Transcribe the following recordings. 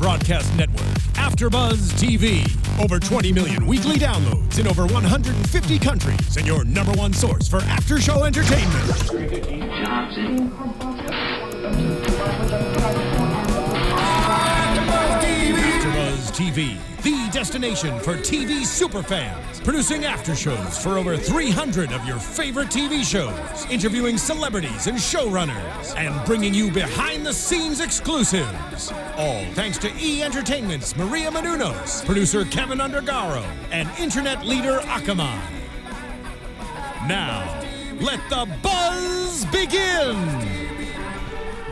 broadcast network, AfterBuzz TV. Over 20 million weekly downloads in over 150 countries, and your #1 source for after-show entertainment. AfterBuzz TV, the destination for TV superfans. Producing after-shows for over 300 of your favorite TV shows. Interviewing celebrities and showrunners. And bringing you behind-the-scenes exclusives. All thanks to E! Entertainment's Maria Menounos, producer Kevin Undergaro, and internet leader Akamai. Now, let the buzz begin!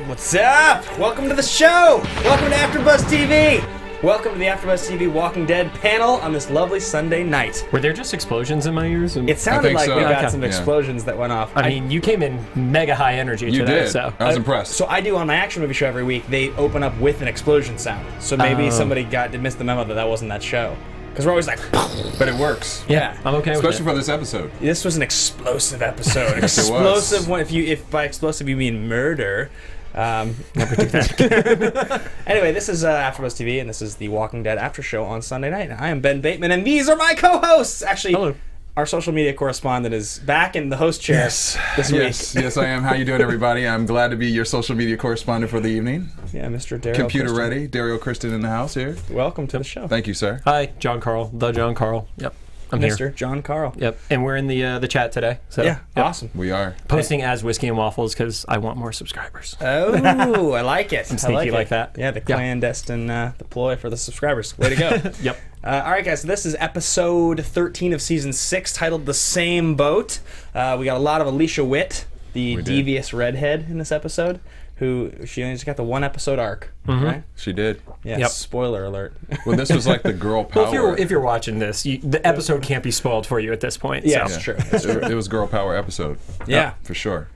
What's up? Welcome to the show! Welcome to AfterBuzz TV! Welcome to the AfterBuzz TV Walking Dead panel on this lovely Sunday night. Were there just explosions in my ears? It sounded like so. we got Okay. some explosions that went off. I mean, you came in mega high energy You today, did. so I was impressed. So I do on my action movie show every week, they open up with an explosion sound. So maybe somebody missed the memo that wasn't that show. Because we're always like, But it works. yeah. I'm okay with Especially it. for this episode. This was an explosive episode. Yes, it was. Explosive one. If by explosive you mean murder. Never do that. Anyway, this is AfterBuzz TV, and this is the Walking Dead After Show on Sunday night. And I am Ben Bateman, and these are my co-hosts. Actually, Hello. Our social media correspondent is back in the host chair this week. Yes, I am. How you doing, everybody? I'm glad to be your social media correspondent for the evening. Yeah, Mr. Derrial Computer Christon. ready. Derrial Christon in the house here. Welcome to the show. Thank you, sir. Hi, John Carle, the John Carle. Yep, I'm Mr. here. John Carle. Yep, and we're in the chat today. So Yeah, yep. awesome. We are. Posting as Whiskey and Waffles because I want more subscribers. Oh, I like it. I'm sneaky I like that. Yeah, the clandestine deploy for the subscribers. Way to go. Yep. All right, guys, so this is episode 13 of season 6, titled The Same Boat. We got a lot of Alicia Witt, the We did. devious redhead in this episode, she only just got the 1 episode arc, right? She did. Yeah, Yep. spoiler alert. Well, this was like the girl power. Well, if you're watching this, the episode can't be spoiled for you at this point. Yeah, so. it's true. It was girl power episode. Yeah. For sure.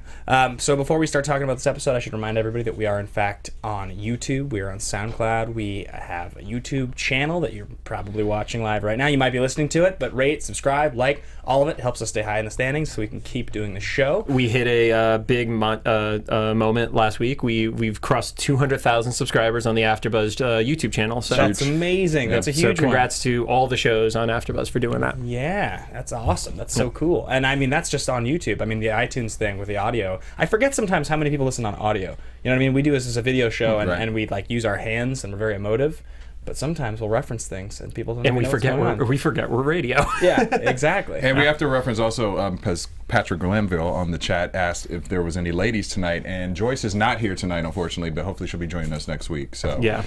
So before we start talking about this episode, I should remind everybody that we are in fact on YouTube. We are on SoundCloud. We have a YouTube channel that you're probably watching live right now. You might be listening to it, but rate, subscribe, like, all of it helps us stay high in the standings so we can keep doing the show. We hit a big moment last week. We've crossed 200,000 subscribers on the AfterBuzz YouTube channel. So That's amazing. That's a huge so congrats to all the shows on AfterBuzz for doing that. one. Yeah, that's awesome. That's so cool. And I mean, that's just on YouTube. I mean, the iTunes thing with the audio. I forget sometimes how many people listen on audio. You know what I mean? We do this as a video show, and, Right. and we like use our hands, and we're very emotive. But sometimes we'll reference things, and people don't And even we know what's forget going on. we forget we're radio. Yeah, exactly. And we have to reference also, because Patrick Glenville on the chat asked if there was any ladies tonight, and Joyce is not here tonight, unfortunately, but hopefully she'll be joining us next week. So Yeah.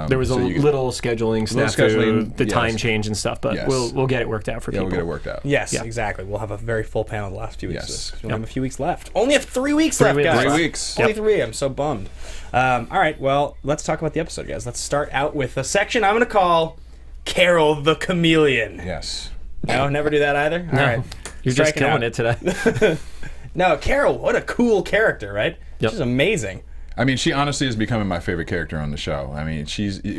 There was a little scheduling snafu, scheduling, the yes. time change and stuff, but Yes. we'll get it worked out for Yeah, people. we'll get it worked out. Yes, Yeah. exactly. We'll have a very full panel the last few weeks. Yes. We only have a few weeks left. Only have 3 weeks left, weeks guys. left. 3 weeks. Only 3. I'm so bummed. All right, well, let's talk about the episode, guys. Let's start out with a section I'm going to call Carol the Chameleon. Yes. No, never do that either? All No, right. you're just Striking killing out. it today. No, Carol, what a cool character, right? Yep. She's amazing. I mean, she honestly is becoming my favorite character on the show. I mean, if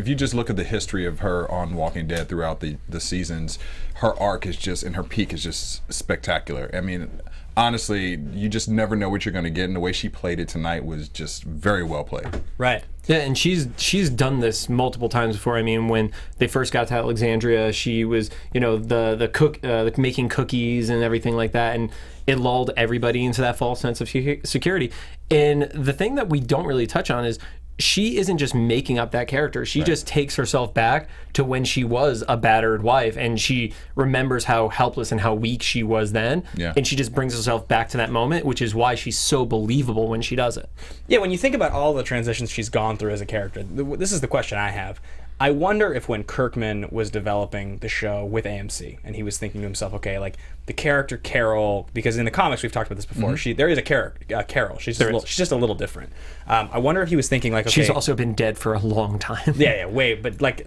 you just look at the history of her on Walking Dead throughout the seasons, her arc is just, and her peak is just spectacular. I mean, honestly, you just never know what you're going to get, and the way she played it tonight was just very well played. Right. Yeah, and she's done this multiple times before. I mean, when they first got to Alexandria, she was, the cook, making cookies and everything like that, and it lulled everybody into that false sense of security. And the thing that we don't really touch on is she isn't just making up that character. She just takes herself back to when she was a battered wife, and she remembers how helpless and how weak she was then. Yeah. And she just brings herself back to that moment, which is why she's so believable when she does it. Yeah, when you think about all the transitions she's gone through as a character, this is the question I have. I wonder if when Kirkman was developing the show with AMC, and he was thinking to himself, okay, like the character Carol, because in the comics we've talked about this before, there is a character Carol. She's just a little different. I wonder if he was thinking like, okay, She's also been dead for a long time. yeah, but like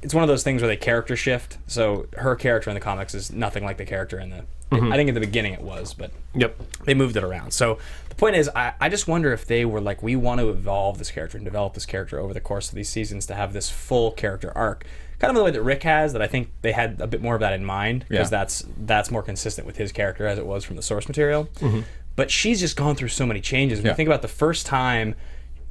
it's one of those things where they character shift. So her character in the comics is nothing like the character in the. I think in the beginning it was, but Yep. they moved it around. So the point is, I just wonder if they were like, we want to evolve this character and develop this character over the course of these seasons to have this full character arc. Kind of the way that Rick has, that I think they had a bit more of that in mind, because that's more consistent with his character as it was from the source material. But she's just gone through so many changes. When you think about the first time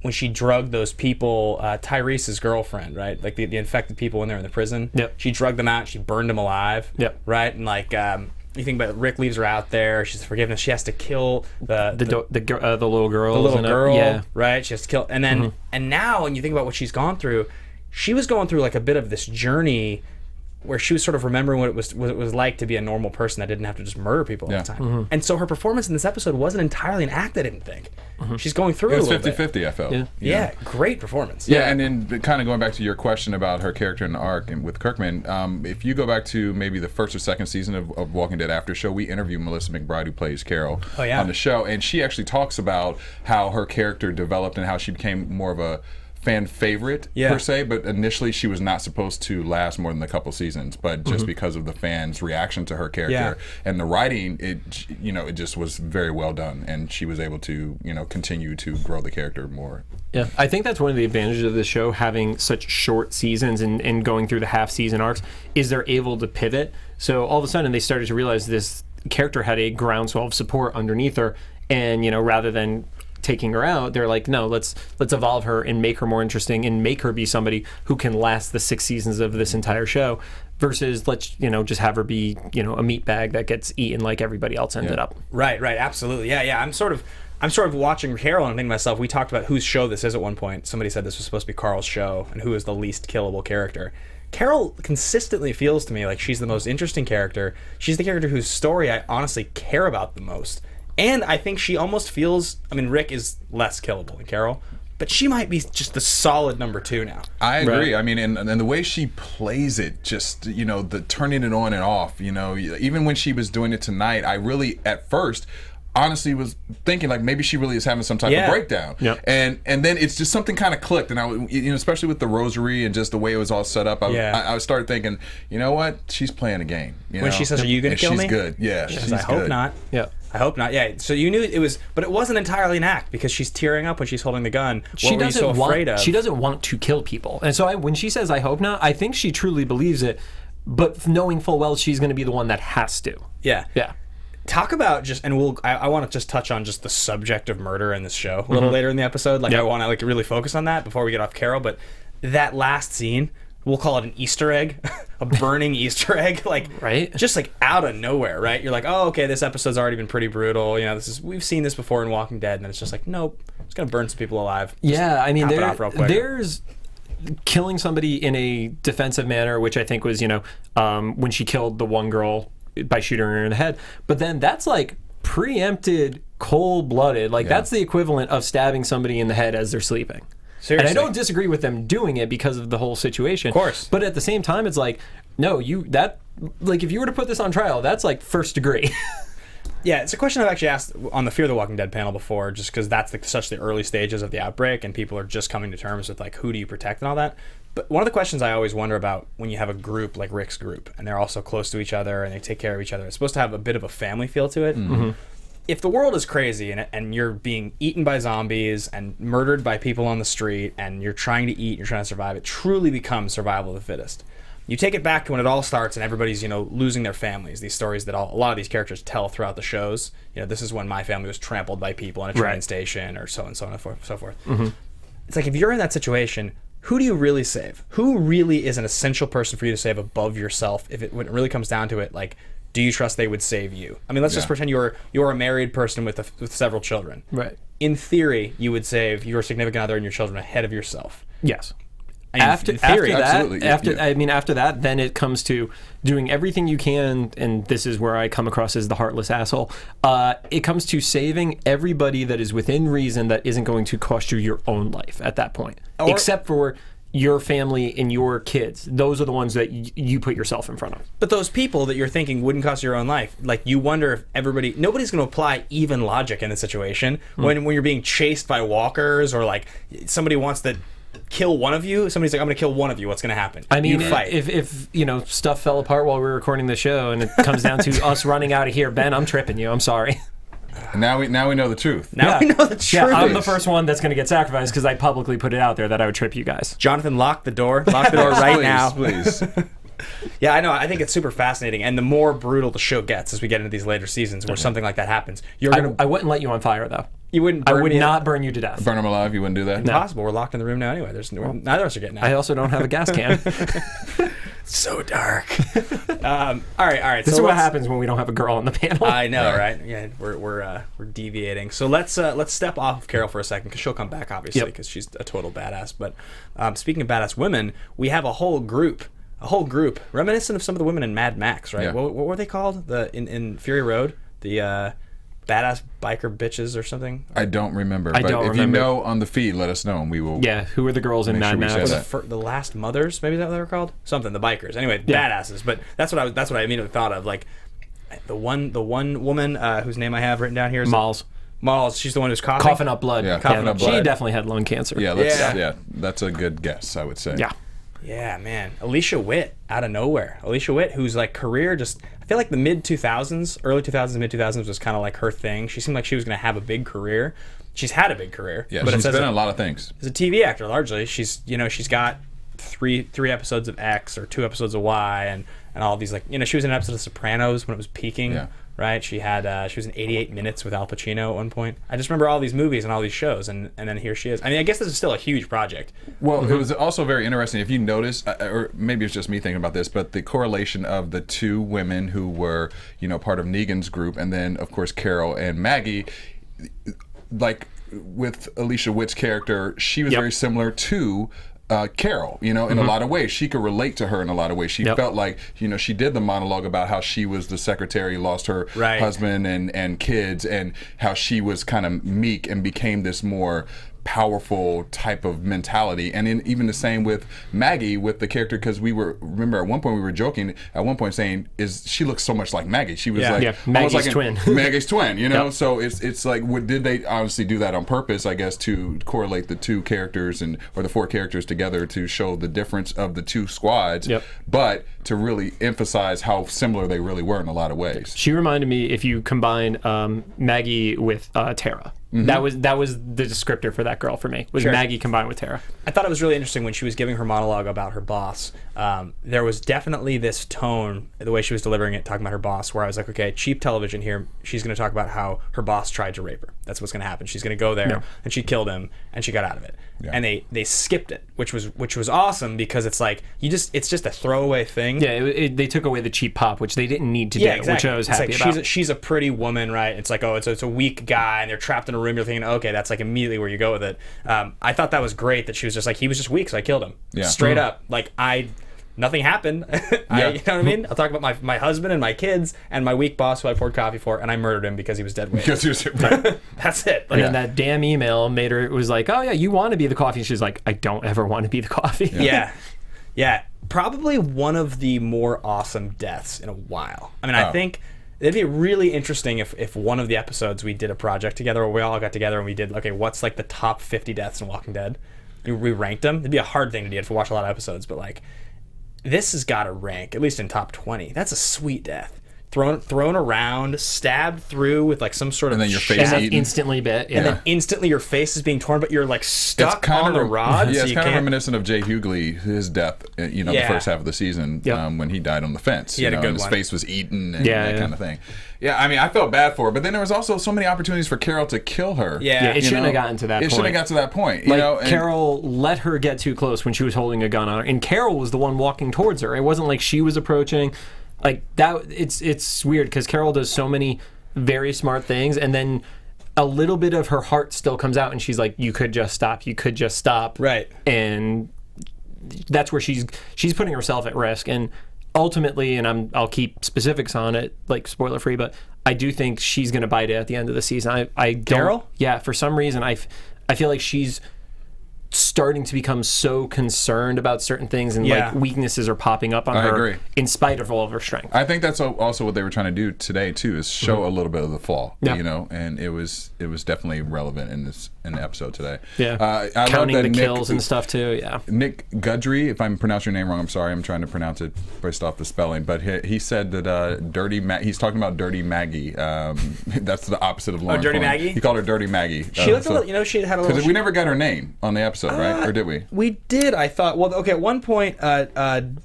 when she drugged those people, Tyrese's girlfriend, right? Like the infected people when they're in the prison. Yep. She drugged them out. She burned them alive. Yep. Right? And like, you think about it, Rick leaves her out there. She's forgiveness. She has to kill the little girl. The little girl. Yeah. Right? She has to kill. And then, and now when you think about what she's gone through, she was going through like a bit of this journey where she was sort of remembering what it was like to be a normal person that didn't have to just murder people all the time. And so her performance in this episode wasn't entirely an act, I didn't think. She's going through It was a little 50-50, I felt. Yeah, great performance. Yeah, and then kind of going back to your question about her character in the arc and with Kirkman, if you go back to maybe the first or second season of Walking Dead After Show, we interviewed Melissa McBride, who plays Carol, on the show, and she actually talks about how her character developed and how she became more of a fan favorite per se, but initially she was not supposed to last more than a couple seasons, but just because of the fans' reaction to her character and the writing, it just was very well done, and she was able to continue to grow the character more. Yeah, I think that's one of the advantages of this show, having such short seasons and going through the half-season arcs, is they're able to pivot. So all of a sudden they started to realize this character had a groundswell of support underneath her, and rather than taking her out, they're like, no, let's evolve her and make her more interesting and make her be somebody who can last the 6 seasons of this entire show, versus let's just have her be a meat bag that gets eaten like everybody else ended up. Right, absolutely. Yeah. I'm sort of watching Carol and thinking to myself, we talked about whose show this is at one point. Somebody said this was supposed to be Carl's show and who is the least killable character. Carol consistently feels to me like she's the most interesting character. She's the character whose story I honestly care about the most. And I think she almost feels, Rick is less killable than Carol, but she might be just the solid number 2 now. I agree. Right. And the way she plays it, just, the turning it on and off, even when she was doing it tonight, I really, at first, honestly was thinking like maybe she really is having some type of breakdown. Yep. And then it's just something kind of clicked, and I especially with the rosary and just the way it was all set up, I started thinking, you know what, she's playing a game. When she says, "Are you going to kill me?" She's good. Yeah, she's I hope good. not. Yeah. I hope not. Yeah. So you knew it was, but it wasn't entirely an act because she's tearing up when she's holding the gun. What were you so afraid of? She doesn't want to kill people, and so when she says, "I hope not," I think she truly believes it, but knowing full well she's going to be the one that has to. Yeah. Yeah. Talk about I want to just touch on just the subject of murder in this show a little later in the episode. I want to really focus on that before we get off Carol. But that last scene, we'll call it an Easter egg, a burning Easter egg, just out of nowhere, right? You're like, oh, okay, this episode's already been pretty brutal. We've seen this before in Walking Dead, and then it's just like, nope, it's gonna burn some people alive. There's killing somebody in a defensive manner, which I think was, when she killed the one girl by shooting her in the head, but then that's like preempted, cold-blooded. That's the equivalent of stabbing somebody in the head as they're sleeping. Seriously. And I don't disagree with them doing it because of the whole situation. Of course. But at the same time, it's like, no, if you were to put this on trial, that's like first degree. Yeah, it's a question I've actually asked on the Fear the Walking Dead panel before, just because that's such the early stages of the outbreak, and people are just coming to terms with who do you protect and all that. But one of the questions I always wonder about when you have a group like Rick's group, and they're all so close to each other and they take care of each other, it's supposed to have a bit of a family feel to it. Mm-hmm. If the world is crazy and you're being eaten by zombies and murdered by people on the street and you're trying to eat, you're trying to survive, it truly becomes survival of the fittest. You take it back to when it all starts and everybody's, losing their families. These stories that a lot of these characters tell throughout the shows. This is when my family was trampled by people in a train station, or so on and so forth. Mm-hmm. It's like, if you're in that situation, who do you really save? Who really is an essential person for you to save above yourself? When it really comes down to it, do you trust they would save you? Let's just pretend you're a married person with several children. Right. In theory, you would save your significant other and your children ahead of yourself. Yes. After that, then it comes to doing everything you can, and this is where I come across as the heartless asshole. It comes to saving everybody that is within reason that isn't going to cost you your own life at that point, except for your family and your kids. Those are the ones that you put yourself in front of. But those people that you're thinking wouldn't cost your own life, you wonder if nobody's going to apply even logic in this situation when you're being chased by walkers, or somebody wants to kill one of you. Somebody's like, I'm going to kill one of you. What's going to happen? You fight. If stuff fell apart while we were recording the show and it comes down to us running out of here, Ben, I'm tripping you. I'm sorry. Now we know the truth. We know the truth. Yeah, I'm the first one that's going to get sacrificed because I publicly put it out there that I would trip you guys. Jonathan, lock the door. Lock the door right now. Please. Yeah, I know. I think it's super fascinating, and the more brutal the show gets as we get into these later seasons, where something like that happens, I wouldn't let you on fire though. You wouldn't. I burn would me not burn you to death. Burn him alive? You wouldn't do that? Impossible. We're locked in the room now anyway. Neither of us are getting out. I also don't have a gas can. So dark. All right. This is what happens when we don't have a girl on the panel. I know, right? Yeah, we're deviating. So let's step off of Carol for a second because she'll come back obviously because she's a total badass. But speaking of badass women, we have a whole group reminiscent of some of the women in Mad Max, right? Yeah. What were they called? In Fury Road, the badass biker bitches or something. I don't remember. I but don't if remember. you know on the feed, let us know and we will. Yeah, who are the girls in Make Mad sure we say Max? that. The Last Mothers, maybe is that what they were called? Something. The bikers. Anyway, Yeah. badasses. But that's what I immediately thought of. Like the one woman whose name I have written down here is Malls. Malls. She's the one who's coughing. Coughing up blood. Yeah, coughing up blood. She definitely had lung cancer. Yeah, Yeah. that's a good guess, I would say. Yeah. Yeah, man. Alicia Witt out of nowhere. Alicia Witt, whose like career just, I feel like the mid 2000s, early 2000s, mid 2000s was kind of like her thing. She seemed like she was going to have a big career. She's had a big career. Yeah, but she's it says been in a lot of things. as a TV actor largely. She's got three episodes of X or 2 episodes of Y and all these, like, she was in an episode of Sopranos when it was peaking. Yeah. Right, she was in 88 Minutes with Al Pacino at one point. I just remember all these movies and all these shows, and then here she is. I mean, I guess this is still a huge project. Well, it was also very interesting. If you notice, or maybe it's just me thinking about this, but the correlation of the 2 women who were, part of Negan's group, and then of course Carol and Maggie, like with Alicia Witt's character, she was very similar to Carol, in a lot of ways. She could relate to her in a lot of ways. She felt like, she did the monologue about how she was the secretary, lost her husband and kids, and how she was kind of meek and became this more powerful type of mentality. And even the same with Maggie, with the character, because remember at one point we were joking at one point saying, she looks so much like Maggie. She was Maggie's twin. Maggie's twin, so it's like, did they obviously do that on purpose, I guess, to correlate the 2 characters or the 4 characters together to show the difference of the 2 squads, but to really emphasize how similar they really were in a lot of ways. She reminded me, if you combine Maggie with Tara. Mm-hmm. That was the descriptor for that girl for me, was Maggie combined with Tara. I thought it was really interesting when she was giving her monologue about her boss. There was definitely this tone, the way she was delivering it, talking about her boss, where I was like, okay, cheap television here. She's going to talk about how her boss tried to rape her. That's what's going to happen. She's going to go there and she killed him and she got out of it. Yeah. And they skipped it, which was awesome because it's like it's just a throwaway thing. Yeah, they took away the cheap pop, which they didn't need to do, exactly. which I was happy about. She's a pretty woman, right? It's like, it's a weak guy and they're trapped in a room. You're thinking, okay, that's like immediately where you go with it. I thought that was great that she was just like, he was just weak, so I killed him. Yeah. Straight up. Like, nothing happened. You know what I mean? I'll talk about my husband and my kids and my weak boss who I poured coffee for, and I murdered him because he was dead weight. That's it. And then that damn email made her, it was like, oh yeah, you want to be the coffee. She's like, I don't ever want to be the coffee. Yeah. Probably one of the more awesome deaths in a while. I mean, I think it'd be really interesting if one of the episodes we did a project together where we all got together and we did, okay, what's like the top 50 deaths in Walking Dead? We ranked them. It'd be a hard thing to do if we watch a lot of episodes, but like, this has got to rank at least in top 20. That's a sweet death. Thrown around, stabbed through with like some sort of, and then your face eaten. Instantly bit, and then instantly your face is being torn, but you're like stuck on the rod. Yeah, so it's kind of reminiscent of Jay Hughley, his death. The first half of the season when he died on the fence. He had a good and his one. face was eaten and that kind of thing. Yeah, I mean, I felt bad for her, but then there was also so many opportunities for Carol to kill her. Yeah, it shouldn't have gotten to that point. It shouldn't have got to that point. Carol let her get too close when she was holding a gun on her, and Carol was the one walking towards her. It wasn't like she was approaching. Like that, it's weird because Carol does so many very smart things, and then a little bit of her heart still comes out, and she's like, "You could just stop. You could just stop." Right. And that's where she's putting herself at risk. And ultimately, and I'll keep specifics on it, like spoiler free, but I do think she's going to bite it at the end of the season. I don't. Carol? Yeah. For some reason, I feel like she's starting to become so concerned about certain things, and like weaknesses are popping up on her. I agree. In spite of all of her strength. I think that's also what they were trying to do today too, is show a little bit of the flaw. And it was definitely relevant in the episode today. Yeah. I Counting love that the kills and stuff too. Yeah. Nick Gudry, if I'm pronouncing your name wrong, I'm sorry. I'm trying to pronounce it based off the spelling, but he said that he's talking about Dirty Maggie. That's the opposite of Lauren. Dirty Cohen. Maggie? He called her Dirty Maggie. She looked a little, she had a little. Because we never got her name on the episode, right? Or did we? We did. I thought. Well, okay. At one point, who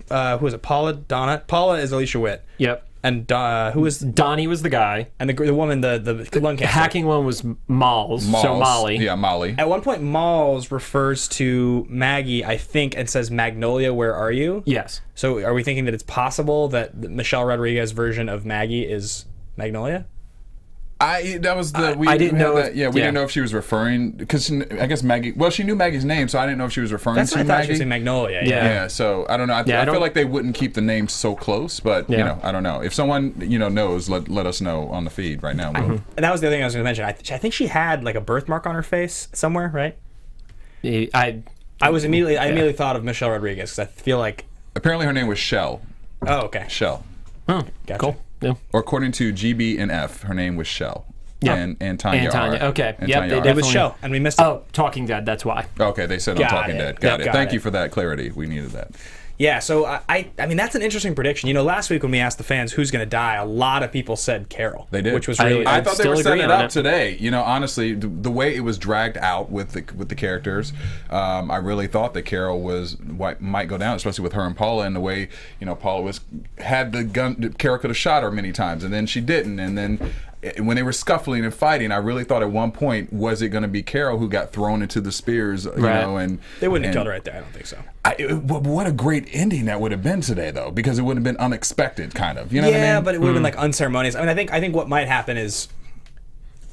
was it? Paula Donna. Paula is Alicia Witt. Yep. And who was Donnie was the guy. and the woman, the lung cancer. Hacking one was Malls. So Molly. Yeah, Molly. At one point, Malls refers to Maggie, I think, and says, Magnolia, where are you? Yes. So are we thinking that it's possible that the Michelle Rodriguez version of Maggie is Magnolia? That was the we I didn't had know that, if- yeah, we yeah. didn't know if she was referring because I guess Maggie. Well, she knew Maggie's name, so I didn't know if she was referring That's to what I thought Maggie. she was saying Magnolia. Yeah. Yeah, so I don't know. I I feel don't- like they wouldn't keep the names so close, but you Yeah. know, I don't know. If someone knows, let us know on the feed right now. And that was the other thing I was going to mention. I think she had like a birthmark on her face somewhere, right? I immediately thought of Michelle Rodriguez because I feel like. Apparently, her name was Shell. Oh, okay. Shell, Oh, Gotcha. cool. Yeah. or according to GB and F, her name was Shell. Yeah. And Tanya. And Tanya. R. Okay. And Yep, Tanya they R. It was Definitely. show, and we missed it. Oh, Talking Dead. That's why. Okay, they said on Got Talking it. Dead. Got Yep, it. got Thank it. you for that clarity. We needed that. Yeah, so I mean that's an interesting prediction. You know, last week when we asked the fans who's going to die, a lot of people said Carol. They did, which was really. I thought they still were setting agree it on up it. today. You know, honestly, the way it was dragged out with the characters, I really thought that Carol might go down, especially with her and Paula, and the way Paula had the gun. Carol could have shot her many times, and then she didn't, and then. When they were scuffling and fighting, I really thought at one point, was it going to be Carol who got thrown into the spears? You Right. know, and they wouldn't have and killed her right there. I don't think so. what a great ending that would have been today, though, because it would have been unexpected, kind of. You know what I mean? But it would have been like unceremonious. I mean, I think what might happen is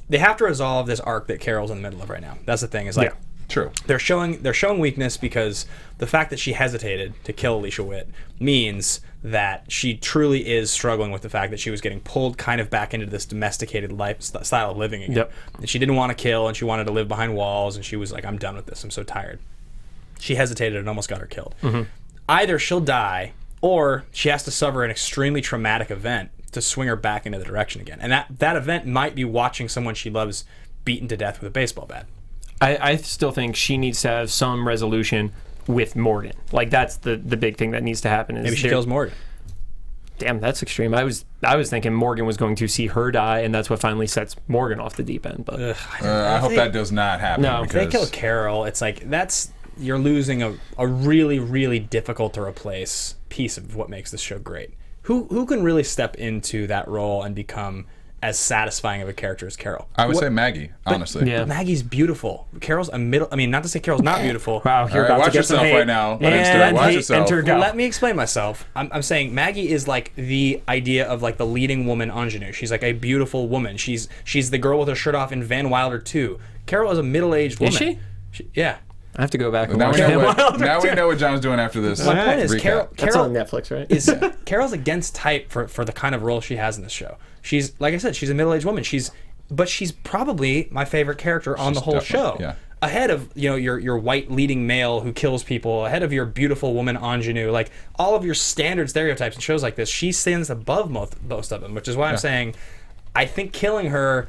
they have to resolve this arc that Carol's in the middle of right now. That's the thing. Is like. Yeah. True. They're showing weakness because the fact that she hesitated to kill Alicia Witt means that she truly is struggling with the fact that she was getting pulled kind of back into this domesticated lifestyle of living again. Yep. And she didn't want to kill, and she wanted to live behind walls, and she was like, I'm done with this. I'm so tired. She hesitated and almost got her killed. Either she'll die, or she has to suffer an extremely traumatic event to swing her back into the direction again. And that event might be watching someone she loves beaten to death with a baseball bat. I still think she needs to have some resolution with Morgan. Like that's the big thing that needs to happen. Is Maybe she kills Morgan. Damn, that's extreme. I was thinking Morgan was going to see her die, and that's what finally sets Morgan off the deep end. But I hope that does not happen. No. If they because kill Carol, it's like you're losing a really, really difficult to replace piece of what makes this show great. Who can really step into that role and become as satisfying of a character as Carol? I would say Maggie, honestly. yeah. Maggie's beautiful. Carol's a middle. I mean, not to say Carol's not beautiful. wow, All you're right, about to watch get some yourself hate. right now on And Instagram. Watch hate, yourself. enter, go. Let me explain myself. I'm saying Maggie is like the idea of like the leading woman ingenue. She's like a beautiful woman. She's the girl with her shirt off in Van Wilder 2. Carol is a middle-aged woman. Is she? Yeah. I have to go back and Now watch we know Van what, Wilder now we too. know what John's doing after this. My point is, recap. That's Carol on Netflix, right? is Carol's against type for the kind of role she has in this show. She's like I said, she's a middle-aged woman. But she's probably my favorite character on the whole definitely- show. yeah. Ahead of your white leading male who kills people, ahead of your beautiful woman ingenue, like all of your standard stereotypes in shows like this, she stands above most of them, which is why I'm saying I think killing her,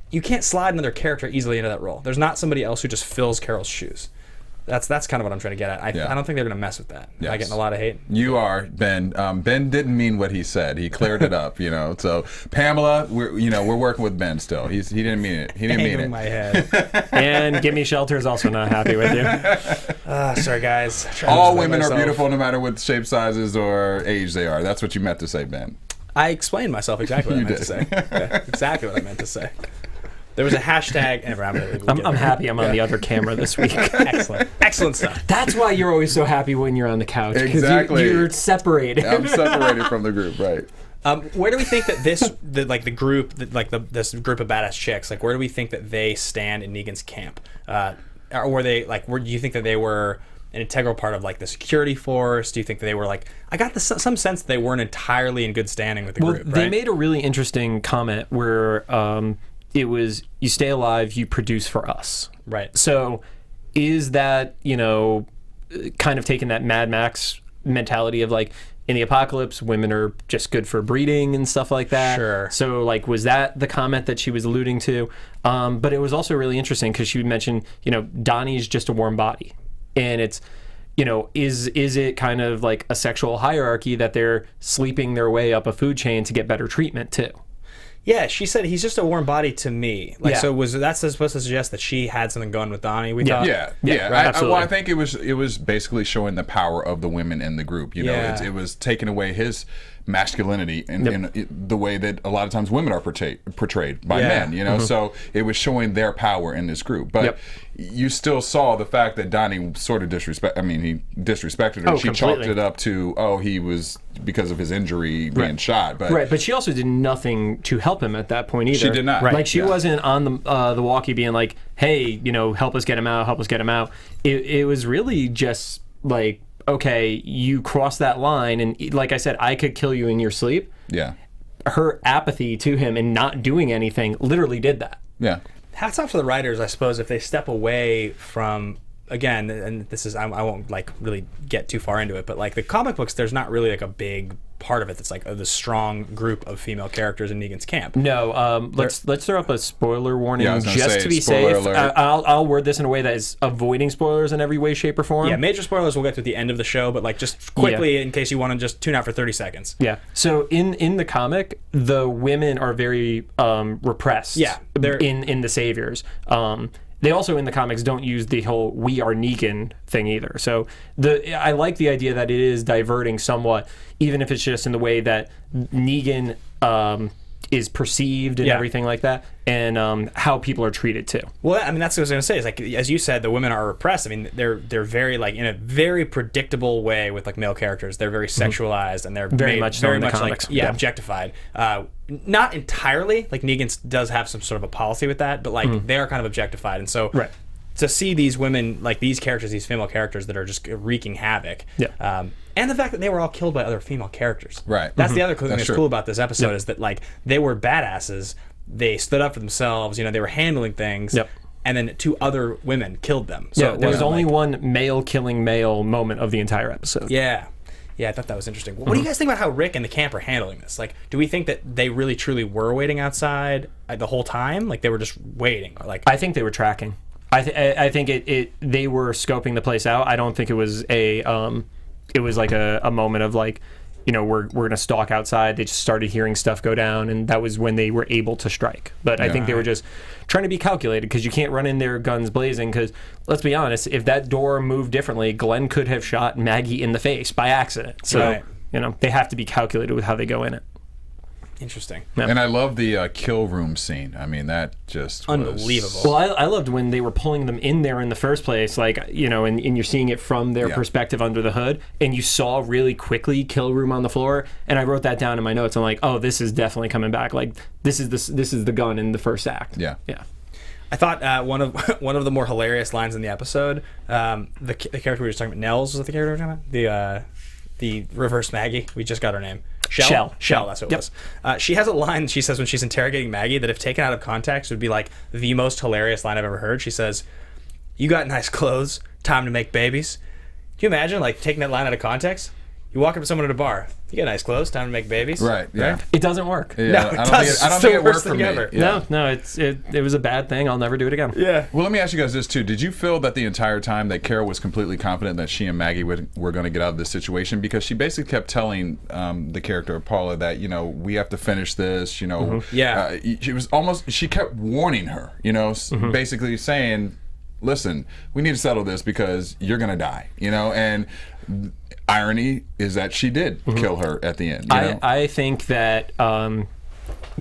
you can't slide another character easily into that role. There's not somebody else who just fills Carol's shoes. That's kind of what I'm trying to get at. I don't think they're going to mess with that. Am I Yes. getting a lot of hate? You are, Ben. Ben didn't mean what he said. He cleared it up, So Pamela, we're working with Ben still. He didn't mean it. He didn't mean Hanging it. my head. And Gimme Shelter is also not happy with you. Sorry, guys. All women are beautiful no matter what shape, sizes, or age they are. That's what you meant to say, Ben. I explained myself exactly what I meant to say. Yeah, exactly what I meant to say. There was a hashtag. I'm happy I'm on the other camera this week. Excellent stuff. That's why you're always so happy when you're on the couch. 'cause Exactly. You're separated. I'm separated from the group, right? Where do we think that this group of badass chicks, like where do we think that they stand in Negan's camp? Or were they like? Where do you think that they were an integral part of like the security force? Do you think that they were like? I got some sense that they weren't entirely in good standing with the group. They right? made a really interesting comment where it was, you stay alive, you produce for us. Right. So is that, kind of taking that Mad Max mentality of like, in the apocalypse, women are just good for breeding and stuff like that. Sure. So like, was that the comment that she was alluding to? But it was also really interesting because she mentioned, Donnie's just a warm body. And it's, is it kind of like a sexual hierarchy that they're sleeping their way up a food chain to get better treatment too? Yeah, she said he's just a warm body to me. Like, Yeah. so was that supposed to suggest that she had something going with Donnie? We thought. Yeah. right, absolutely. I think it was basically showing the power of the women in the group. Yeah. It was taking away his masculinity in the way that a lot of times women are portrayed by men, you know. So it was showing their power in this group, but you still saw the fact that Donnie sort of he disrespected her. She completely chalked it up to he was because of his injury being shot, but she also did nothing to help him at that point either. She did not. Like she wasn't on the walkie being like, hey, you know, help us get him out. It was really just like, okay, you crossed that line, and like I said, I could kill you in your sleep. Yeah. Her apathy to him and not doing anything literally did that. Yeah. Hats off to the writers, I suppose, if they step away from, again, and this is, I won't like really get too far into it, but like the comic books, there's not really like a big part of it that's like the strong group of female characters in Negan's camp. No, let's throw up a spoiler warning just to be spoiler safe. alert. I'll word this in a way that is avoiding spoilers in every way, shape, or form. Yeah, major spoilers we'll get to at the end of the show, but like just quickly in case you want to just tune out for 30 seconds. Yeah. So in the comic, the women are very repressed. Yeah, they're in the Saviors. They also in the comics don't use the whole "we are Negan" thing either. So I like the idea that it is diverting somewhat, even if it's just in the way that Negan is perceived and everything like that, and how people are treated too. Well, I mean, that's what I was going to say. Is like, as you said, the women are repressed. I mean, they're very like in a very predictable way with like male characters. They're very sexualized and they're Very made much so very in the much comics. like objectified. Not entirely. Like Negan does have some sort of a policy with that, but like they are kind of objectified, and so to see these women, like these characters, these female characters that are just wreaking havoc. And the fact that they were all killed by other female characters. Right. That's the other thing that's true. cool about this episode is that like they were badasses. They stood up for themselves. You know, they were handling things. And then 2 other women killed them. So there was only one male killing male moment of the entire episode. Yeah, I thought that was interesting. What do you guys think about how Rick and the camp are handling this? Like, do we think that they really truly were waiting outside the whole time? Like they were just waiting? Or like I think they were tracking. I think they were scoping the place out. I don't think it was it was like a moment of like, you know, we're going to stalk outside. They just started hearing stuff go down, and that was when they were able to strike. But I think they were just trying to be calculated, because you can't run in there guns blazing, because let's be honest, if that door moved differently, Glenn could have shot Maggie in the face by accident. So, you know, they have to be calculated with how they go in it. Interesting. And I love the kill room scene. I mean, that just was unbelievable. Well, I loved when they were pulling them in there in the first place, like, you know, and you're seeing it from their perspective under the hood, and you saw really quickly kill room on the floor, and I wrote that down in my notes. I'm like, oh, this is definitely coming back. Like, this is the gun in the first act. Yeah. I thought one of the more hilarious lines in the episode, the character we were just talking about, Nels, was that the character we were talking about? The reverse Maggie. We just got her name. Shell, that's what it was. She has a line she says when she's interrogating Maggie that if taken out of context would be like the most hilarious line I've ever heard. She says, "You got nice clothes, time to make babies." Can you imagine like taking that line out of context? You walk up to someone at a bar, "You got nice clothes, time to make babies." Right. It doesn't work. Yeah, No, it does. I don't think it worked for me. Yeah. No, it was a bad thing. I'll never do it again. Yeah. Well, let me ask you guys this too. Did you feel that the entire time that Carol was completely confident that she and Maggie were going to get out of this situation? Because she basically kept telling the character of Paula that, you know, we have to finish this, you know. She kept warning her, you know, basically saying, listen, we need to settle this because you're going to die, you know, and irony is that she did kill her at the end. You know? I think that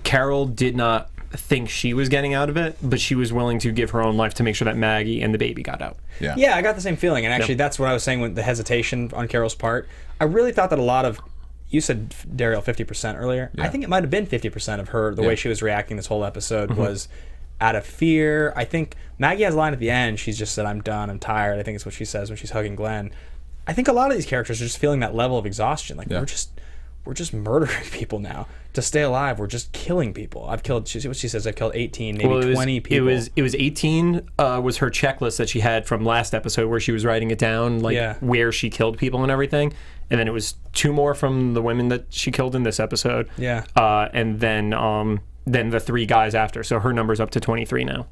Carol did not think she was getting out of it, but she was willing to give her own life to make sure that Maggie and the baby got out. Yeah, I got the same feeling, and actually that's what I was saying with the hesitation on Carol's part. I really thought that a lot of, you said Derrial 50% earlier. I think it might have been 50% of her, the way she was reacting this whole episode was out of fear. I think Maggie has a line at the end. She's just said, "I'm done, I'm tired." I think it's what she says when she's hugging Glenn. I think a lot of these characters are just feeling that level of exhaustion. Like we're just murdering people now to stay alive. We're just killing people. I've killed. What she says, I've killed 18, maybe 20 people. It was 18. Was her checklist that she had from last episode where she was writing it down, like where she killed people and everything. And then it was 2 more from the women that she killed in this episode. Yeah. And then the 3 guys after. So her number's up to 23 now.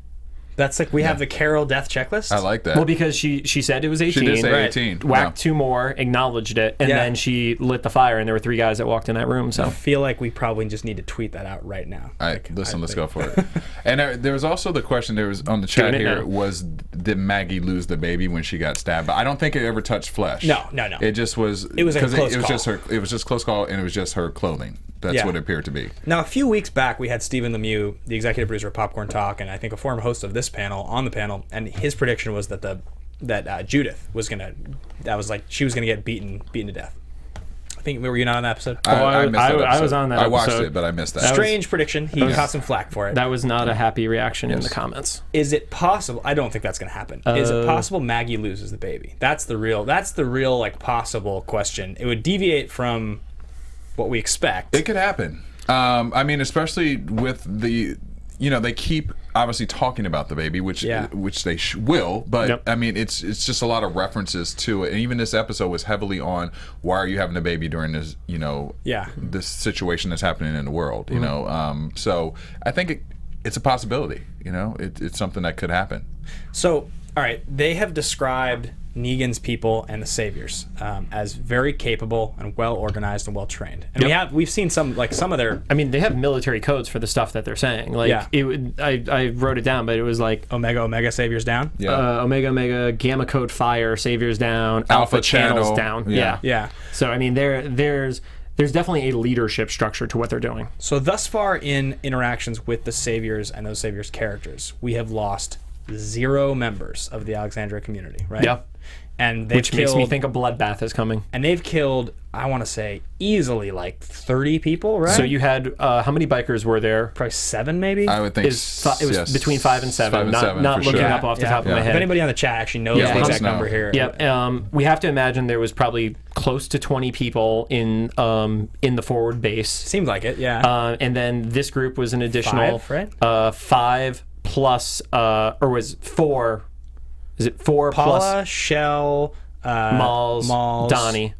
That's like we have the Carol death checklist. I like that. Well, because she said it was 18. She did say 18. Whacked 2 more, acknowledged it, and then she lit the fire, and there were 3 guys that walked in that room. So I feel like we probably just need to tweet that out right now. All right, listen, let's go for it. And there was also the question there was on the chat here, was did Maggie lose the baby when she got stabbed? But I don't think it ever touched flesh. No. It just was. It was a close it was call. just her. It was just close call, and it was just her clothing. That's what it appeared to be. Now, a few weeks back, we had Stephen Lemieux, the executive producer of Popcorn Talk, and I think a former host of this panel, on the panel, and his prediction was that Judith was gonna. That was like she was gonna get beaten to death. I think were you not on that episode? I missed that episode. I was on that. I watched episode. it, but I missed that. Strange prediction. He caught some flack for it. That was not a happy reaction in the comments. Is it possible? I don't think that's going to happen. Is it possible Maggie loses the baby? That's the real like possible question. It would deviate from what we expect. It could happen. I mean, especially with the, they keep obviously talking about the baby, which they will, but I mean, it's just a lot of references to it, and even this episode was heavily on why are you having a baby during this, this situation that's happening in the world, so I think it's a possibility, it's something that could happen. So, all right, they have described Negan's people and the Saviors as very capable and well organized and well trained, and we've seen some of their. I mean, they have military codes for the stuff that they're saying. I wrote it down, but it was like Omega Saviors down. Omega Gamma code fire, Saviors down, Alpha channels down. Yeah. So I mean, there's definitely a leadership structure to what they're doing. So thus far in interactions with the Saviors and those Saviors characters, we have lost 0 members of the Alexandria community, right? Yeah. And which makes me think a bloodbath is coming. And they've killed, I want to say, easily like 30 people, right? So you had, how many bikers were there? Probably 7, maybe? I would think it was between 5 and 7. 5 and 7 not looking sure. up off the top of my head. If anybody on the chat actually knows the exact number here. Yep. We have to imagine there was probably close to 20 people in the forward base. Seems like it, yeah. And then this group was an additional 5, right? 5 plus, or was 4? Is it 4 Paula, plus? Shell, Malls, Donnie.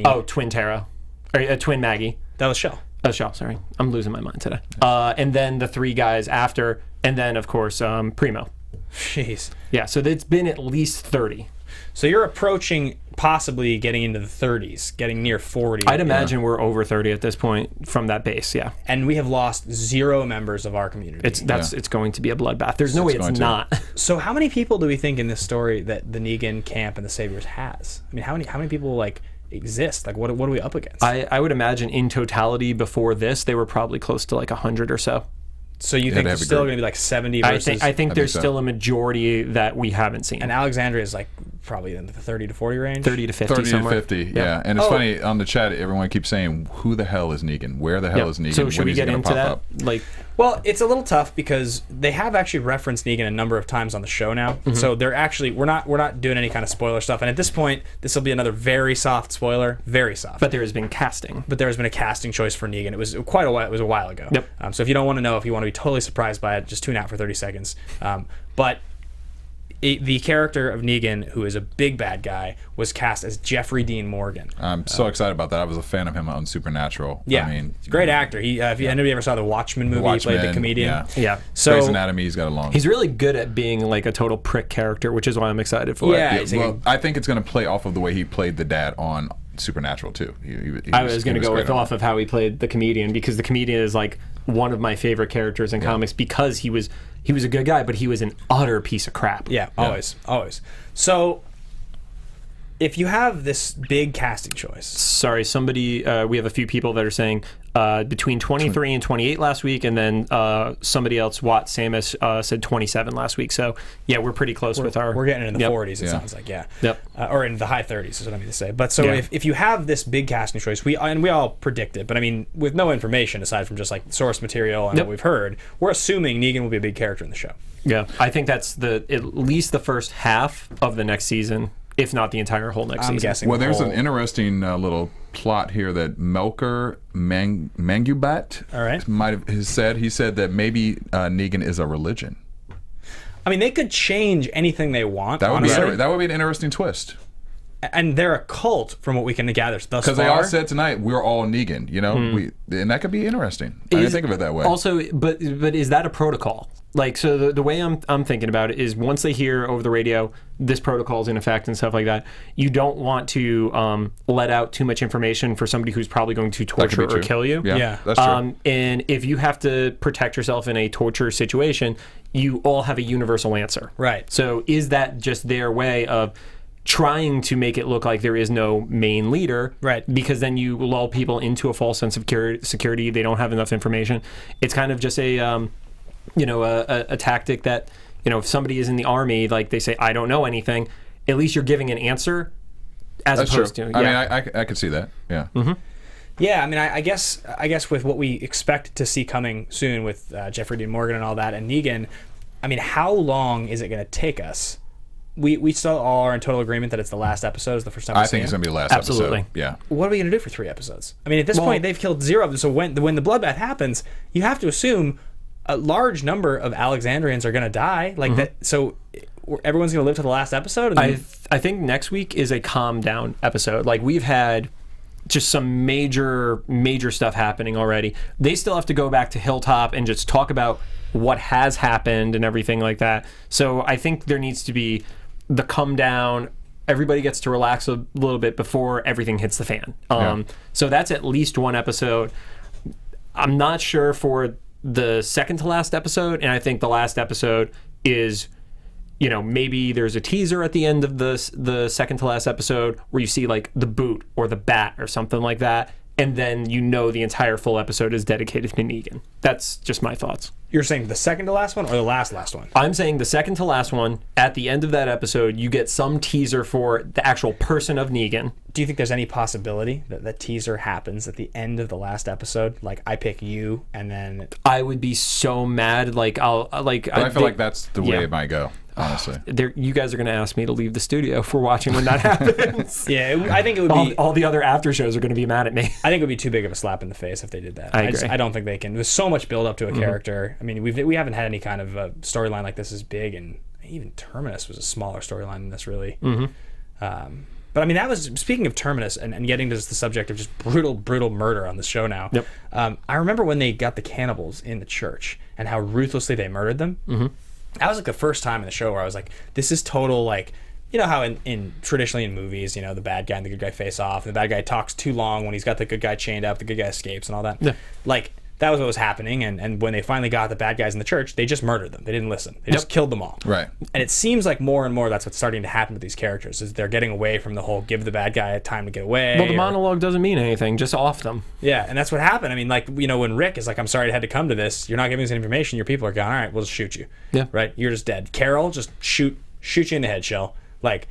Oh, Twin Tara. Or Twin Maggie. That was Shell. Oh, Shell, sorry. I'm losing my mind today. And then the 3 guys after, and then, of course, Primo. Jeez. Yeah, so it's been at least 30. So you're approaching possibly getting into the 30s, getting near 40. I'd imagine we're over 30 at this point from that base, yeah. And we have lost 0 members of our community. It's going to be a bloodbath. There's no way it's not. So how many people do we think in this story that the Negan camp and the Saviors has? I mean, how many people exist? Like what are we up against? I would imagine in totality before this they were probably close to like 100 or so. So you think there's still going to be like 70 versus... I think there's still a majority that we haven't seen. And Alexandria is like probably in the 30 to 40 range? 30 to 50 30 somewhere. to 50, yeah. And it's funny, on the chat, everyone keeps saying, who the hell is Negan? Where the hell is Negan? So should we get into that? Well, it's a little tough because they have actually referenced Negan a number of times on the show now. Mm-hmm. So they're actually we're not doing any kind of spoiler stuff. And at this point, this will be another very soft spoiler, very soft. But there has been casting. But there has been a casting choice for Negan. It was quite a while. It was a while ago. Yep. So if you don't want to know, if you want to be totally surprised by it, just tune out for 30 seconds. But the character of Negan, who is a big bad guy, was cast as Jeffrey Dean Morgan. I'm so excited about that. I was a fan of him on Supernatural. Yeah, I mean, he's a great actor. He, if anybody ever saw the Watchmen movie, he played the comedian. Yeah. So Grey's Anatomy, he's got a long. He's really good at being like a total prick character, which is why I'm excited for it. Well, I think it's going to play off of the way he played the dad on Supernatural too. I was going to go off of how he played the comedian, because the comedian is like one of my favorite characters in comics, because he was a good guy, but he was an utter piece of crap. Yeah, always. So if you have this big casting choice. Sorry, somebody, we have a few people that are saying between 23 and 28 last week, and then somebody else, Watt Samus, said 27 last week. So, yeah, we're pretty close with our... We're getting in the 40s, it sounds like, Yep. Or in the high 30s is what I mean to say. But so if you have this big casting choice, we all predict it, but I mean, with no information aside from just like source material and what we've heard, we're assuming Negan will be a big character in the show. Yeah, I think that's at least the first half of the next season, if not the entire whole next season. Guessing well, there's an interesting little plot here that Melker Mangubat might have said. He said that maybe Negan is a religion. I mean, they could change anything they want. That would be an interesting twist. And they're a cult from what we can gather thus far. Because they all said tonight we're all Negan, you know, and that could be interesting. I didn't think of it that way. Also, but is that a protocol? Like, so the way I'm thinking about it is once they hear over the radio this protocol is in effect and stuff like that, you don't want to let out too much information for somebody who's probably going to torture or kill you. Yeah. That's true. And if you have to protect yourself in a torture situation, you all have a universal answer. Right. So is that just their way of trying to make it look like there is no main leader? Right. Because then you lull people into a false sense of security. They don't have enough information. It's kind of just a tactic that, if somebody is in the army, like they say, I don't know anything, at least you're giving an answer as That's opposed true. to. Yeah. I mean, I could see that. Yeah. Mm-hmm. Yeah, I mean, I guess with what we expect to see coming soon with Jeffrey Dean Morgan and all that and Negan, I mean, how long is it going to take us? We still all are in total agreement that it's the last episode. Is the first time I think it's going to be the last Absolutely. episode. Yeah. What are we going to do for 3 episodes? I mean, at this point, they've killed 0 of them. So when the bloodbath happens, you have to assume a large number of Alexandrians are going to die. Like that. So everyone's going to live to the last episode. And I think next week is a calm down episode. Like, we've had just some major stuff happening already. They still have to go back to Hilltop and just talk about what has happened and everything like that. So I think there needs to be the come down. Everybody gets to relax a little bit before everything hits the fan. So that's at least 1 episode. I'm not sure for the second to last episode, and I think the last episode is, maybe there's a teaser at the end of the second to last episode where you see like the boot or the bat or something like that, and then the entire full episode is dedicated to Negan. That's just my thoughts. You're saying the second to last one or the last one? I'm saying the second to last one. At the end of that episode, you get some teaser for the actual person of Negan. Do you think there's any possibility that that teaser happens at the end of the last episode? Like, I pick you, and then I would be so mad. Like, I feel like that's the way it might go. Honestly, you guys are going to ask me to leave the studio if we're watching when that happens. Yeah, I think it would be. All the other after shows are going to be mad at me. I think it would be too big of a slap in the face if they did that. I agree. I don't think they can. There's so much build up to a character. I mean, we haven't had any kind of a storyline like this as big, and even Terminus was a smaller storyline than this, really. But I mean, that was, speaking of Terminus and getting to the subject of just brutal murder on the show now. Yep. I remember when they got the cannibals in the church and how ruthlessly they murdered them. That was like the first time in the show where I was like, this is total, like, you know how in traditionally in movies, the bad guy and the good guy face off, and the bad guy talks too long when he's got the good guy chained up, the good guy escapes and all that. Yeah. Like, that was what was happening, and when they finally got the bad guys in the church, they just murdered them. They didn't listen. They just killed them all. Right. And it seems like more and more that's what's starting to happen to these characters, is they're getting away from the whole give the bad guy time to get away. Well, the monologue doesn't mean anything. Just off them. Yeah, and that's what happened. I mean, like, when Rick is like, I'm sorry I had to come to this. You're not giving us any information. Your people are gone. All right, we'll just shoot you. Yeah. Right? You're just dead. Carol, just shoot you in the head, Shell. Like,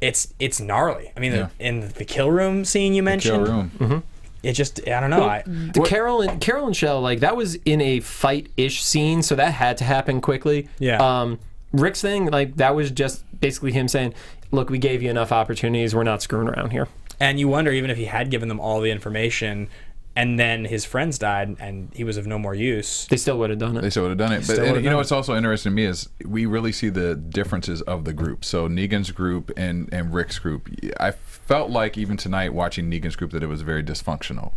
it's gnarly. I mean, in the kill room scene you mentioned. Kill room. It just, I don't know. Well, Carol and Shell, like, that was in a fight-ish scene, so that had to happen quickly. Yeah. Rick's thing, like, that was just basically him saying, look, we gave you enough opportunities. We're not screwing around here. And you wonder, even if he had given them all the information and then his friends died and he was of no more use, they still would have done it. They still would have done it. But what's also interesting to me is we really see the differences of the group. So Negan's group and Rick's group. I felt like even tonight watching Negan's group that it was very dysfunctional.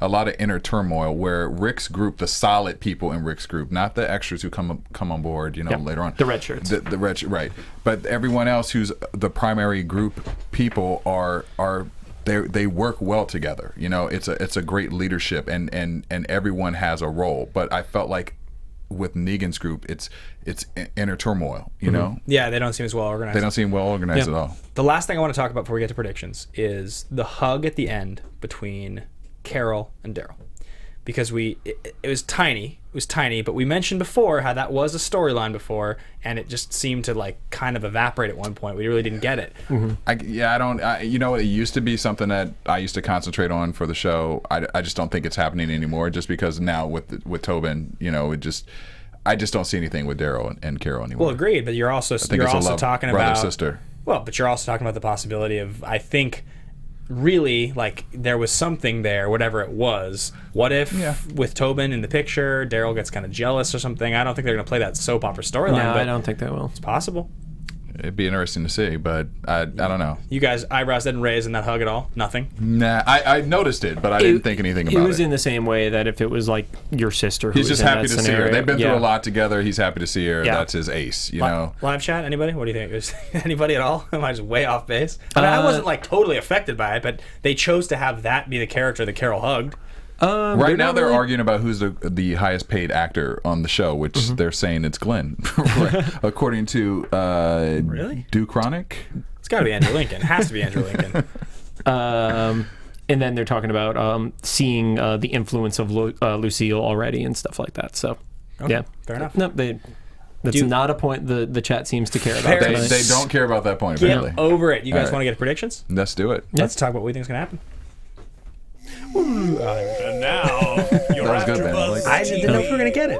A lot of inner turmoil where Rick's group, the solid people in Rick's group, not the extras who come on board, later on. The red shirts. The red shirt, right. But everyone else who's the primary group people are they work well together. It's a great leadership and everyone has a role. But I felt like with Negan's group, it's inner turmoil. Yeah, they don't seem as well organized. They don't seem well organized at all. The last thing I want to talk about before we get to predictions is the hug at the end between Carol and Derrial. Because it was tiny. It was tiny, but we mentioned before how that was a storyline before, and it just seemed to like kind of evaporate at one point. We really didn't get it. It used to be something that I used to concentrate on for the show. I just don't think it's happening anymore, just because now with Tobin, I just don't see anything with Derrial and Carol anymore. Well, agreed, but you're also talking about brother-sister. Well, but you're also talking about the possibility of, I think, really, like, there was something there, whatever it was. What if, with Tobin in the picture, Derrial gets kind of jealous or something? I don't think they're going to play that soap opera storyline. No, I don't think they will. It's possible. It'd be interesting to see, but I don't know. You guys, eyebrows didn't raise in that hug at all? Nothing? Nah, I noticed it, but I didn't think anything about it. It was in the same way that if it was like your sister who He's was just in happy that to see her. scenario. They've been through a lot together. He's happy to see her. Yeah. That's his ace, you know? Live chat? Anybody? What do you think? Is anybody at all? Am I just way off base? I mean, I wasn't like totally affected by it, but they chose to have that be the character that Carol hugged. Right now they're arguing about who's the highest paid actor on the show, which they're saying it's Glenn, according to Really? Duke Chronic. It's got to be Andrew Lincoln. It has to be Andrew Lincoln. And then they're talking about seeing the influence of Lucille already and stuff like that. So, Okay, yeah, fair enough. No, that's not a point the chat seems to care about. They don't care about that point, Get apparently. over it. You guys All right. want to get predictions? Let's do it. Let's talk about what we think is going to happen. And now, your That was good, Ben. AfterBuzz I didn't know if we were going to get it.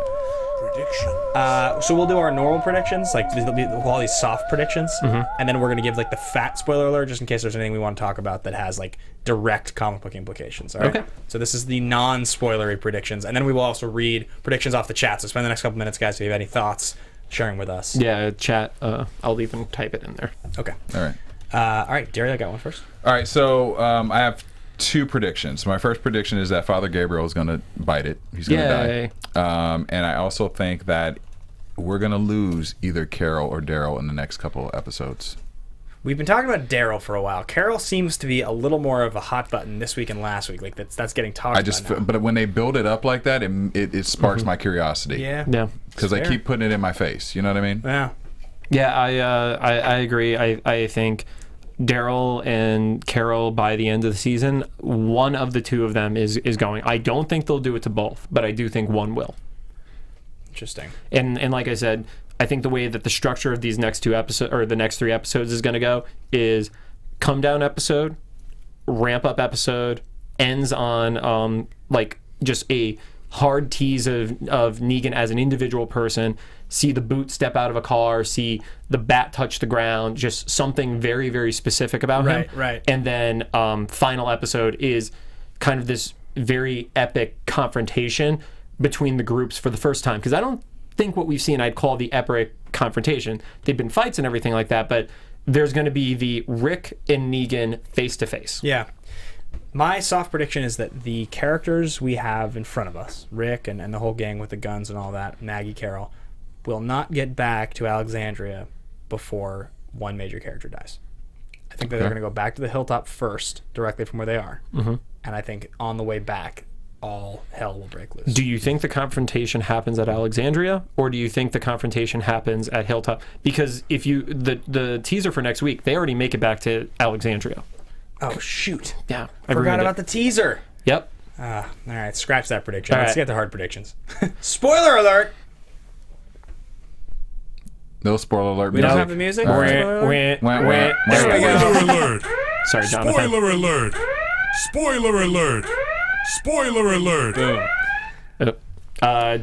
prediction. So we'll do our normal predictions, like there'll be all these soft predictions, and then we're going to give like the fat spoiler alert just in case there's anything we want to talk about that has like direct comic book implications. All right? Okay. So this is the non-spoilery predictions, and then we will also read predictions off the chat. So spend the next couple minutes, guys, if you have any thoughts, sharing with us. Yeah, chat. I'll even type it in there. Okay. All right. All right, Derrial, I got one first. All right, so I have two predictions. My first prediction is that Father Gabriel is going to bite it. He's going to die. And I also think that we're going to lose either Carol or Derrial in the next couple episodes. We've been talking about Derrial for a while. Carol seems to be a little more of a hot button this week and last week. Like that's getting talked about now. But when they build it up like that, it sparks my curiosity. Yeah. Yeah. Because they keep putting it in my face. You know what I mean? Yeah. Yeah, I agree. I think Derrial and Carol by the end of the season, one of the two of them is going. I don't think they'll do it to both, but I do think one will. Interesting. And like I said, I think the way that the structure of these next two episodes or the next three episodes is going to go is come down episode, ramp up episode, ends on like just a hard tease of Negan as an individual person, see the boot step out of a car, see the bat touch the ground, just something very, very specific about him. Right. And then final episode is kind of this very epic confrontation between the groups for the first time. Because I don't think what we've seen I'd call the epic confrontation. They've been fights and everything like that, but there's going to be the Rick and Negan face-to-face. Yeah. My soft prediction is that the characters we have in front of us, Rick and the whole gang with the guns and all that, Maggie, Carol, will not get back to Alexandria before one major character dies. I think that they're going to go back to the hilltop first, directly from where they are. Mm-hmm. And I think on the way back, all hell will break loose. Do you think the confrontation happens at Alexandria, or do you think the confrontation happens at Hilltop? Because if you the teaser for next week, they already make it back to Alexandria. Oh, shoot. Yeah. I forgot about the teaser. Yep. All right, scratch that prediction. All Let's right. get the hard predictions. Spoiler alert! No spoiler alert. We don't music. have the music? All right. There we go. Spoiler alert! Sorry, Jonathan. Spoiler alert! Spoiler alert! Spoiler alert! Boom.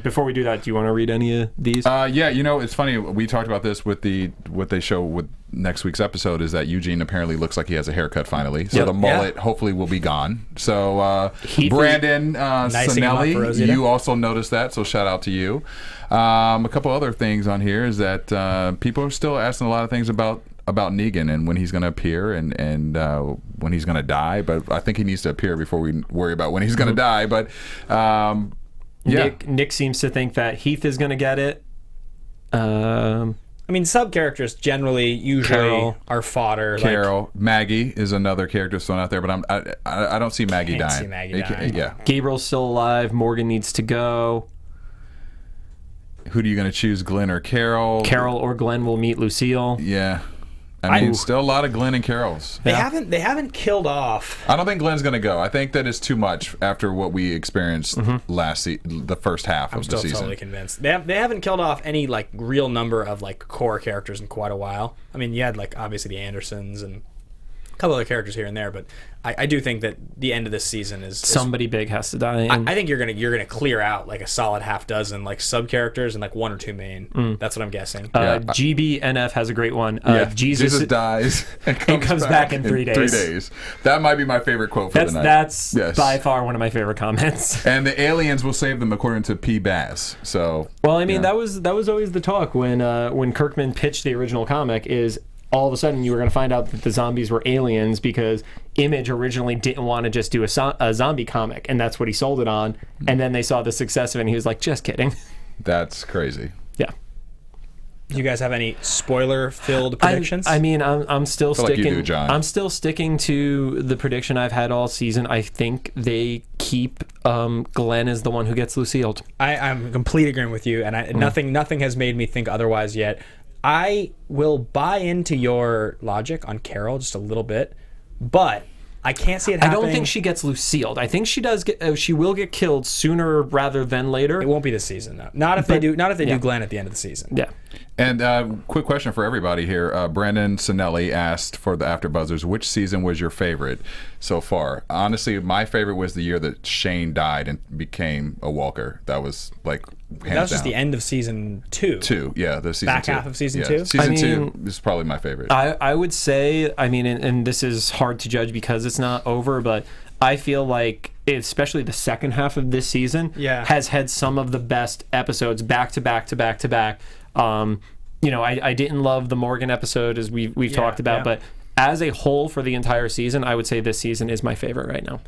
Before we do that, do you want to read any of these? Yeah, you know, it's funny. We talked about this with what they show with next week's episode is that Eugene apparently looks like he has a haircut finally. So Yep. the mullet hopefully will be gone. So Heath Brandon Nicing him up for Sinelli, Rosita. you also noticed that, so shout out to you. A couple other things on here is that people are still asking a lot of things about Negan and when he's going to appear and when he's going to die. But I think he needs to appear before we worry about when he's going to die. But yeah. Nick seems to think that Heath is going to get it. I mean, sub-characters generally usually Carol. are fodder. Carol, Maggie is another character thrown out there, but I don't see Maggie Can't dying. see Maggie dying. Yeah. Gabriel's still alive. Morgan needs to go. Who do you going to choose, Glenn or Carol? Carol or Glenn will meet Lucille. Yeah. I mean, still a lot of Glenn and Carols. They haven't killed off. I don't think Glenn's going to go. I think that is too much after what we experienced the first half I'm of the still season. totally convinced. They haven't killed off any like real number of like core characters in quite a while. I mean, you had like obviously the Andersons and A couple other characters here and there, but I do think that the end of this season is Somebody big has to die. I think you're gonna clear out like a solid half dozen like sub characters and like one or two main. That's what I'm guessing. GBNF has a great one. Jesus dies and comes back in 3 days. 3 days. That might be my favorite quote for the night. That's by far one of my favorite comments. And the aliens will save them, according to P. Bass. So, well, I mean, that was always the talk when Kirkman pitched the original comic. Is all of a sudden you were going to find out that the zombies were aliens because Image originally didn't want to just do a zombie comic, and that's what he sold it on. And then they saw the success of it, and he was like, just kidding. That's crazy. Yeah. Do you guys have any spoiler-filled predictions? I mean, I'm still sticking. Like you do, John. I'm still sticking to the prediction I've had all season. I think they keep Glenn as the one who gets Lucille. I'm in complete agreement with you, and nothing has made me think otherwise yet. I will buy into your logic on Carol just a little bit, but I can't see it happening. I don't think she gets Lucille. I think she does get. She will get killed sooner rather than later. It won't be this season, though. Not if they do Glenn at the end of the season. Yeah. And quick question for everybody here. Brandon Sinelli asked for the AfterBuzzers, which season was your favorite so far? Honestly, my favorite was the year that Shane died and became a walker. That was like hands That was just down. the end of season 2. Yeah, the season Back 2. half of season 2? Season 2 is probably my favorite. I would say, I mean, and this is hard to judge because it's not over, but I feel like especially the second half of this season has had some of the best episodes back to back to back to back. You know, I didn't love the Morgan episode as we've talked about, but as a whole for the entire season, I would say this season is my favorite right now.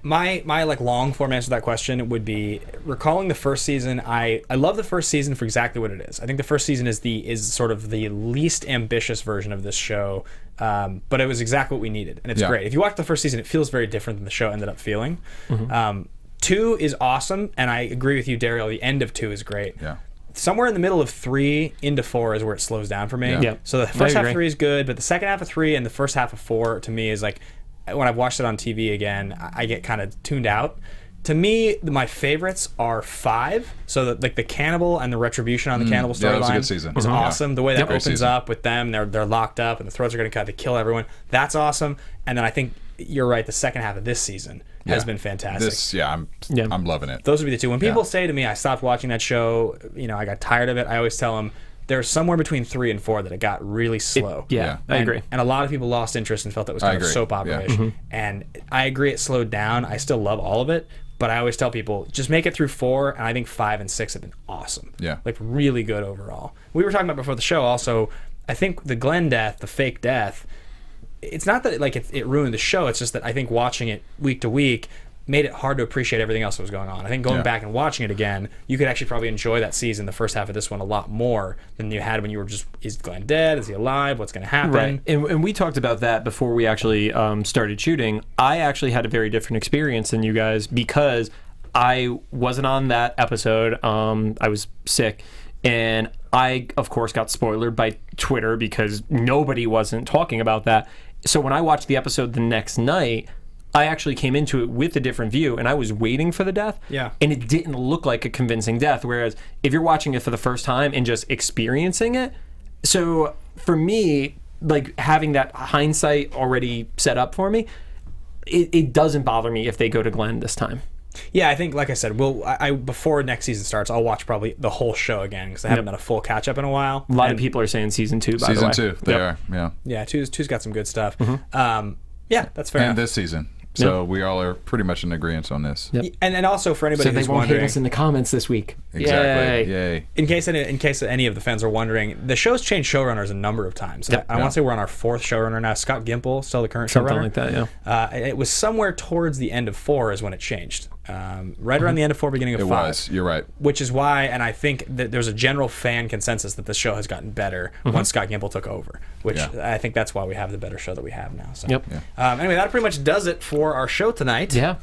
My like long form answer to that question would be recalling the first season. I love the first season for exactly what it is. I think the first season is sort of the least ambitious version of this show, but it was exactly what we needed, and it's great. If you watch the first season, it feels very different than the show ended up feeling. 2 is awesome, and I agree with you, Derrial. The end of 2 is great. Yeah. Somewhere in the middle of 3 into 4 is where it slows down for me. Yeah. So the first half of 3 is good, but the second half of 3 and the first half of 4 to me is like, when I've watched it on TV again, I get kind of tuned out. To me, my favorites are 5. So like the cannibal and the retribution on the cannibal storyline that was a good season. was awesome. The way that Great opens season. up with them, they're locked up and the throats are going to cut to kill everyone. That's awesome. And then I think you're right. The second half of this season has been fantastic. I'm loving it. Those would be the 2. When people say to me, I stopped watching that show, you know, I got tired of it, I always tell them there's somewhere between 3 and 4 that it got really slow. I agree. And a lot of people lost interest and felt that was kind of soap opera-ish. And I agree it slowed down. I still love all of it, but I always tell people, just make it through 4, and I think 5 and 6 have been awesome. Yeah. Like, really good overall. We were talking about before the show also, I think the Glenn death, the fake death, it's not that it ruined the show, it's just that I think watching it week to week made it hard to appreciate everything else that was going on. I think going back and watching it again, you could actually probably enjoy that season, the first half of this one, a lot more than you had when you were just, is Glenn dead? Is he alive? What's going to happen? Right. And we talked about that before we actually started shooting. I actually had a very different experience than you guys because I wasn't on that episode. I was sick. And I, of course, got spoiled by Twitter because nobody wasn't talking about that. So when I watched the episode the next night, I actually came into it with a different view, and I was waiting for the death. Yeah. And it didn't look like a convincing death. Whereas if you're watching it for the first time and just experiencing it, so for me, like having that hindsight already set up for me, it doesn't bother me if they go to Glenn this time. Yeah, I think, like I said, before next season starts, I'll watch probably the whole show again because I haven't done a full catch up in a while. A lot of people are saying season 2. By the way, Season 2, they are. Yeah. Yeah, two's got some good stuff. Yeah, that's fair. And this season. So we all are pretty much in agreement on this. Yep. And also for anybody So they who's won't wondering, hate us in the comments this week. Exactly. Yay. in case any of the fans are wondering, the show's changed showrunners a number of times. Yep. I want to say we're on our 4th showrunner now. Scott Gimple, still the current Something showrunner. like that, yeah. It was somewhere towards the end of 4 is when it changed. Right around the end of 4, beginning of 5. It was. You're right. Which is why, and I think that there's a general fan consensus that the show has gotten better once Scott Gimple took over, which I think that's why we have the better show that we have now. So. Yep. Anyway, that pretty much does it for our show tonight. Yeah.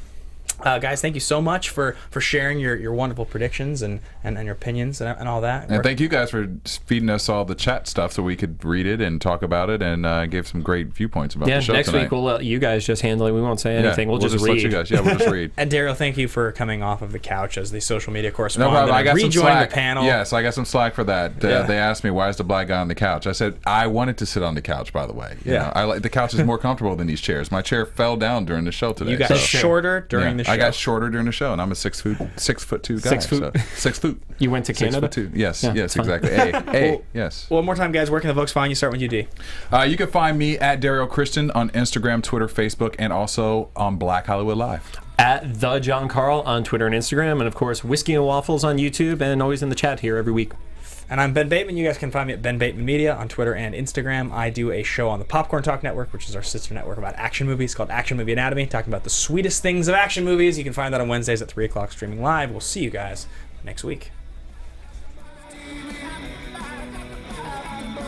Guys, thank you so much for sharing your wonderful predictions and your opinions and all that. And thank you guys for feeding us all the chat stuff so we could read it and talk about it, and gave some great viewpoints about the show next tonight. week we'll let you guys just handle it. We won't say anything. We'll just read. Let you guys. Yeah, we'll just read. And Derrial, thank you for coming off of the couch as the social media No correspondent. problem. I got some rejoining slack. the panel. Yes, I got some slack for that. They asked me, why is the black guy on the couch? I said, I wanted to sit on the couch, by the way. You know, I like the couch is more comfortable than these chairs. My chair fell down during the show today. You got shorter during the show. I got shorter during the show, and I'm a 6'2" guy. 6 foot. So, 6 foot. You went to Canada? 6'2". Yes, Yeah, yes, fine. exactly. Yes. One more time, guys. Where can the folks find you? Start with you, D. You can find me at Derrial Christon on Instagram, Twitter, Facebook, and also on Black Hollywood Live. At the John Carle on Twitter and Instagram, and of course Whiskey and Waffles on YouTube, and always in the chat here every week. And I'm Ben Bateman. You guys can find me at Ben Bateman Media on Twitter and Instagram. I do a show on the Popcorn Talk Network, which is our sister network about action movies, called Action Movie Anatomy, talking about the sweetest things of action movies. You can find that on Wednesdays at 3 o'clock streaming live. We'll see you guys next week.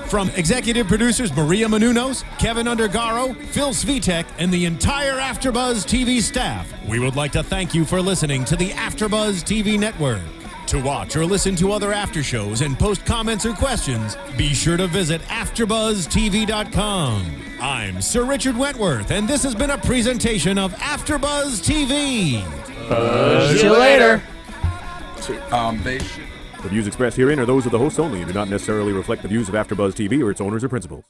From executive producers Maria Menounos, Kevin Undergaro, Phil Svitek, and the entire AfterBuzz TV staff, we would like to thank you for listening to the AfterBuzz TV network. To watch or listen to other after shows and post comments or questions, be sure to visit AfterBuzzTV.com. I'm Sir Richard Wentworth, and this has been a presentation of AfterBuzz TV. See you later. The views expressed herein are those of the hosts only and do not necessarily reflect the views of AfterBuzz TV or its owners or principals.